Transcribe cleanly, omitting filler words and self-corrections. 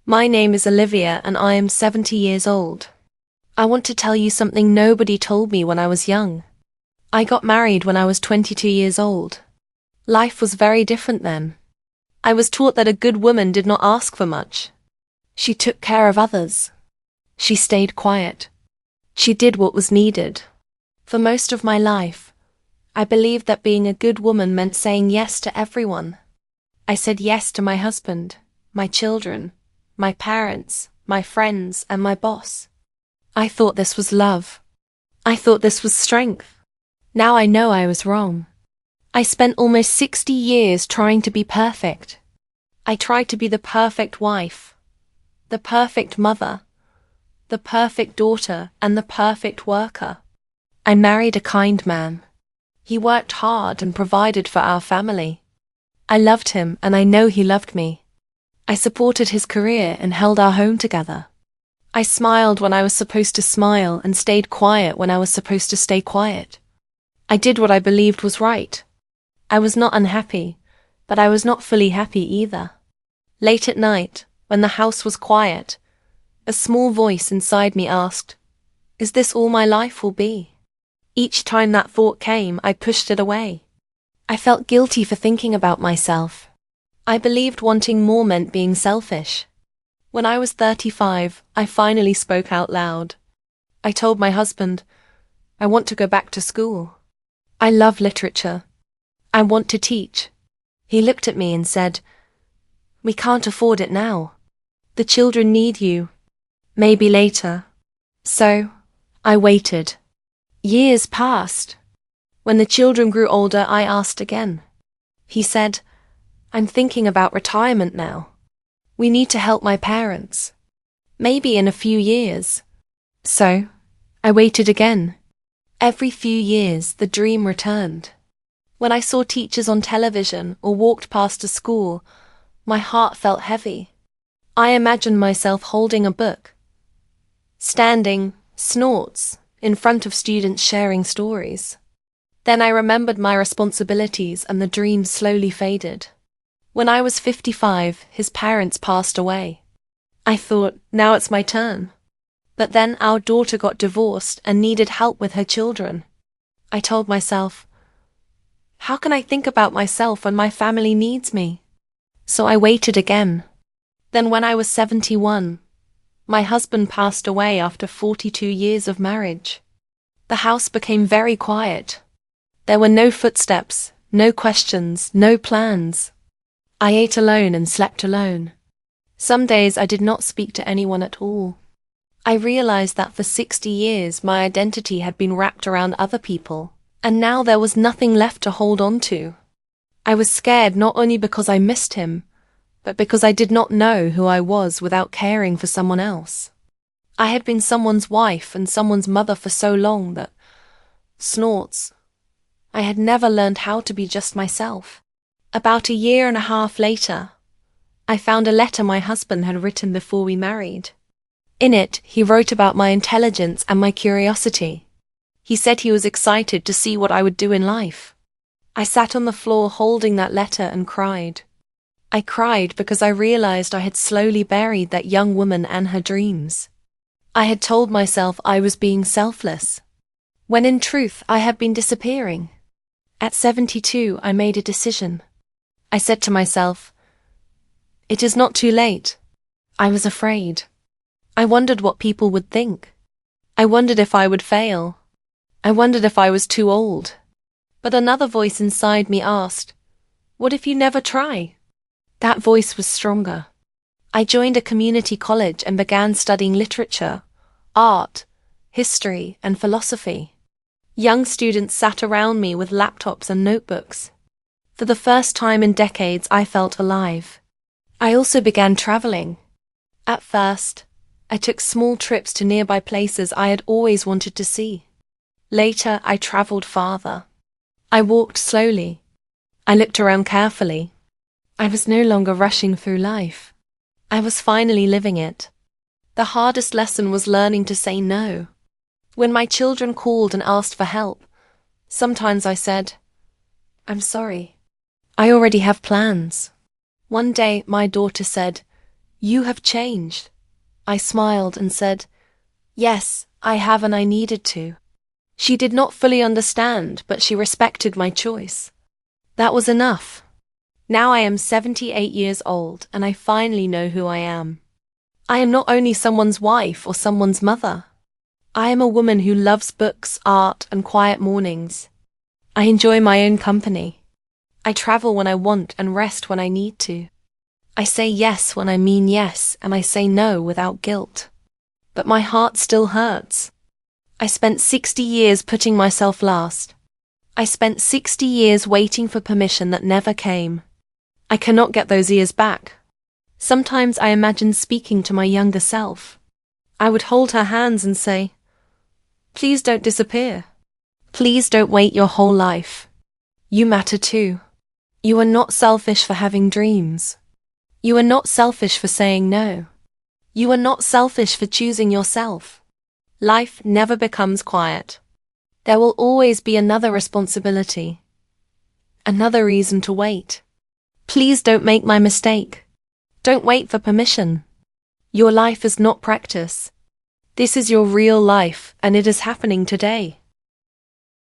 My name is Olivia and I am 70 years old. I want to tell you something nobody told me when I was young. I got married when I was 22 years old. Life was very different then. I was taught that a good woman did not ask for much. She took care of others. She stayed quiet. She did what was needed. For most of my life, I believed that being a good woman meant saying yes to everyone. I said yes to my husband, my children, my parents, my friends, and my boss. I thought this was love. I thought this was strength. Now I know I was wrong. I spent almost 60 years trying to be perfect. I tried to be the perfect wife, the perfect mother, the perfect daughter, and the perfect worker. I married a kind man. He worked hard and provided for our family. I loved him and I know he loved me. I supported his career and held our home together. I smiled when I was supposed to smile and stayed quiet when I was supposed to stay quiet. I did what I believed was right. I was not unhappy, but I was not fully happy either. Late at night, when the house was quiet, a small voice inside me asked, "Is this all my life will be?" Each time that thought came, I pushed it away. I felt guilty for thinking about myself. I believed wanting more meant being selfish. When I was 35, I finally spoke out loud. I told my husband, "I want to go back to school. I love literature. I want to teach." He looked at me and said, "We can't afford it now. The children need you. Maybe later." So, I waited. Years passed. When the children grew older, I asked again. He said, "I'm thinking about retirement now. We need to help my parents. Maybe in a few years." So, I waited again. Every few years, the dream returned. When I saw teachers on television or walked past a school, my heart felt heavy. I imagined myself holding a book, standing, snorts, in front of students sharing stories. Then I remembered my responsibilities and the dream slowly faded. When I was 55, his parents passed away. I thought, now it's my turn. But then our daughter got divorced and needed help with her children. I told myself, how can I think about myself when my family needs me? So I waited again. Then when I was 71, my husband passed away after 42 years of marriage. The house became very quiet. There were no footsteps, no questions, no plans. I ate alone and slept alone. Some days I did not speak to anyone at all. I realized that for 60 years my identity had been wrapped around other people, and now there was nothing left to hold on to. I was scared not only because I missed him, but because I did not know who I was without caring for someone else. I had been someone's wife and someone's mother for so long that, snorts, I had never learned how to be just myself. About a year and a half later, I found a letter my husband had written before we married. In it, he wrote about my intelligence and my curiosity. He said he was excited to see what I would do in life. I sat on the floor holding that letter and cried. I cried because I realized I had slowly buried that young woman and her dreams. I had told myself I was being selfless, when in truth I had been disappearing. At 72, I made a decision. I said to myself, it is not too late. I was afraid. I wondered what people would think. I wondered if I would fail. I wondered if I was too old. But another voice inside me asked, what if you never try? That voice was stronger. I joined a community college and began studying literature, art, history, and philosophy. Young students sat around me with laptops and notebooks. For the first time in decades, I felt alive. I also began traveling. At first, I took small trips to nearby places I had always wanted to see. Later, I traveled farther. I walked slowly. I looked around carefully. I was no longer rushing through life. I was finally living it. The hardest lesson was learning to say no. When my children called and asked for help, sometimes I said, I'm sorry. I already have plans. One day, my daughter said, You have changed. I smiled and said, yes, I have and I needed to. She did not fully understand, but she respected my choice. That was enough. Now I am 78 years old and I finally know who I am. I am not only someone's wife or someone's mother. I am a woman who loves books, art, and quiet mornings. I enjoy my own company. I travel when I want and rest when I need to. I say yes when I mean yes, and I say no without guilt. But my heart still hurts. I spent 60 years putting myself last. I spent 60 years waiting for permission that never came. I cannot get those years back. Sometimes I imagine speaking to my younger self. I would hold her hands and say, please don't disappear. Please don't wait your whole life. You matter too. You are not selfish for having dreams. You are not selfish for saying no. You are not selfish for choosing yourself. Life never becomes quiet. There will always be another responsibility. Another reason to wait. Please don't make my mistake. Don't wait for permission. Your life is not practice. This is your real life, and it is happening today.